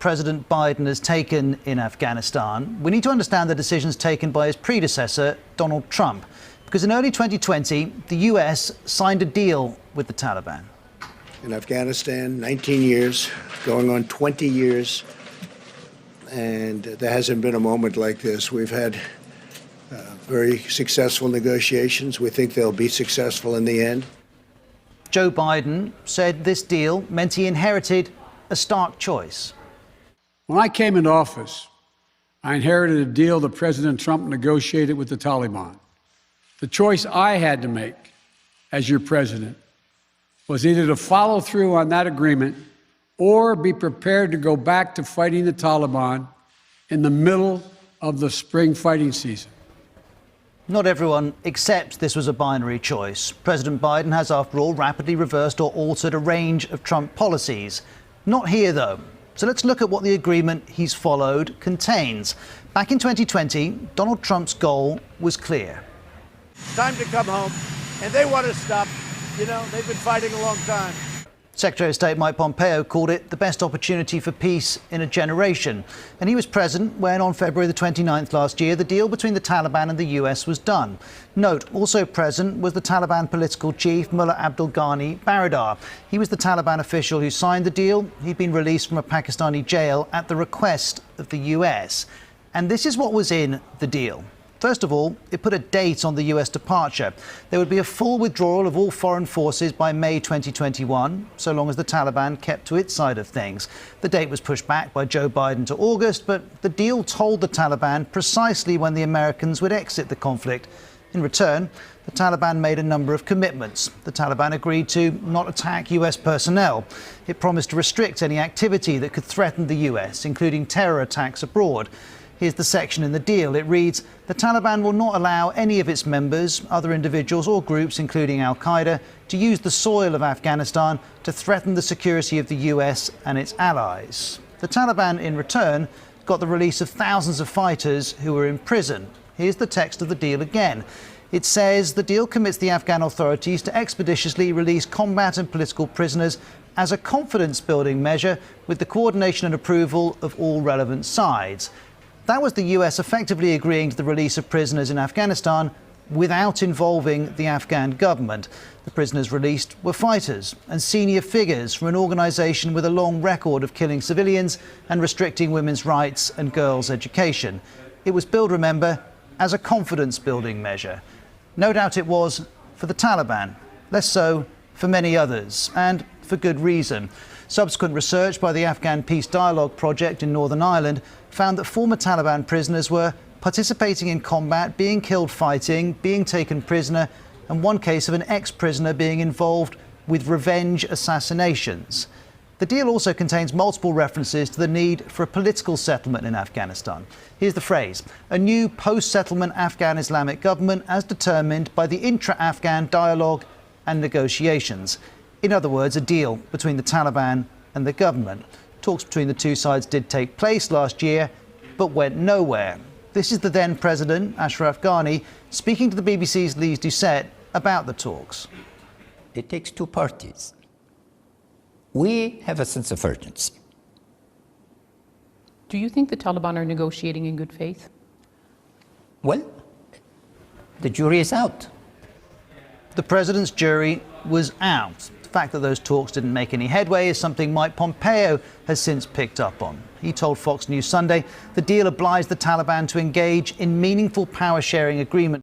President Biden has taken in Afghanistan, we need to understand the decisions taken by his predecessor, Donald Trump. Because in early 2020, the US signed a deal with the Taliban. In Afghanistan, 19 years, going on 20 years, and there hasn't been a moment like this. We've had very successful negotiations. We think they'll be successful in the end. Joe Biden said this deal meant he inherited a stark choice. When I came into office, I inherited a deal that President Trump negotiated with the Taliban. The choice I had to make as your president was either to follow through on that agreement or be prepared to go back to fighting the Taliban in the middle of the spring fighting season. Not everyone accepts this was a binary choice. President Biden has, after all, rapidly reversed or altered a range of Trump policies. Not here, though. So let's look at what the agreement he's followed contains. Back in 2020, Donald Trump's goal was clear. Time to come home, and they want to stop. You know, they've been fighting a long time. Secretary of State Mike Pompeo called it the best opportunity for peace in a generation. And he was present when, on February the 29th last year, the deal between the Taliban and the US was done. Note, also present was the Taliban political chief, Mullah Abdul Ghani Baradar. He was the Taliban official who signed the deal. He'd been released from a Pakistani jail at the request of the US. And this is what was in the deal. First of all, it put a date on the US departure. There would be a full withdrawal of all foreign forces by May 2021, so long as the Taliban kept to its side of things. The date was pushed back by Joe Biden to August, but the deal told the Taliban precisely when the Americans would exit the conflict. In return, the Taliban made a number of commitments. The Taliban agreed to not attack US personnel. It promised to restrict any activity that could threaten the US, including terror attacks abroad. Here's the section in the deal. It reads, the Taliban will not allow any of its members, other individuals or groups, including al-Qaeda, to use the soil of Afghanistan to threaten the security of the US and its allies. The Taliban, in return, got the release of thousands of fighters who were in prison. Here's the text of the deal again. It says the deal commits the Afghan authorities to expeditiously release combat and political prisoners as a confidence-building measure with the coordination and approval of all relevant sides. That was the US effectively agreeing to the release of prisoners in Afghanistan without involving the Afghan government. The prisoners released were fighters and senior figures from an organisation with a long record of killing civilians and restricting women's rights and girls' education. It was billed, remember, as a confidence-building measure. No doubt it was for the Taliban, less so for many others, and for good reason. Subsequent research by the Afghan Peace Dialogue Project in Northern Ireland found that former Taliban prisoners were participating in combat, being killed fighting, being taken prisoner, and one case of an ex-prisoner being involved with revenge assassinations. The deal also contains multiple references to the need for a political settlement in Afghanistan. Here's the phrase: a new post-settlement Afghan Islamic government as determined by the intra-Afghan dialogue and negotiations. In other words, a deal between the Taliban and the government. Talks between the two sides did take place last year, but went nowhere. This is the then President, Ashraf Ghani, speaking to the BBC's Lise Doucette about the talks. It takes two parties. We have a sense of urgency. Do you think the Taliban are negotiating in good faith? Well, the jury is out. The President's jury was out. The fact that those talks didn't make any headway is something Mike Pompeo has since picked up on. He told Fox News Sunday the deal obliged the Taliban to engage in meaningful power-sharing agreement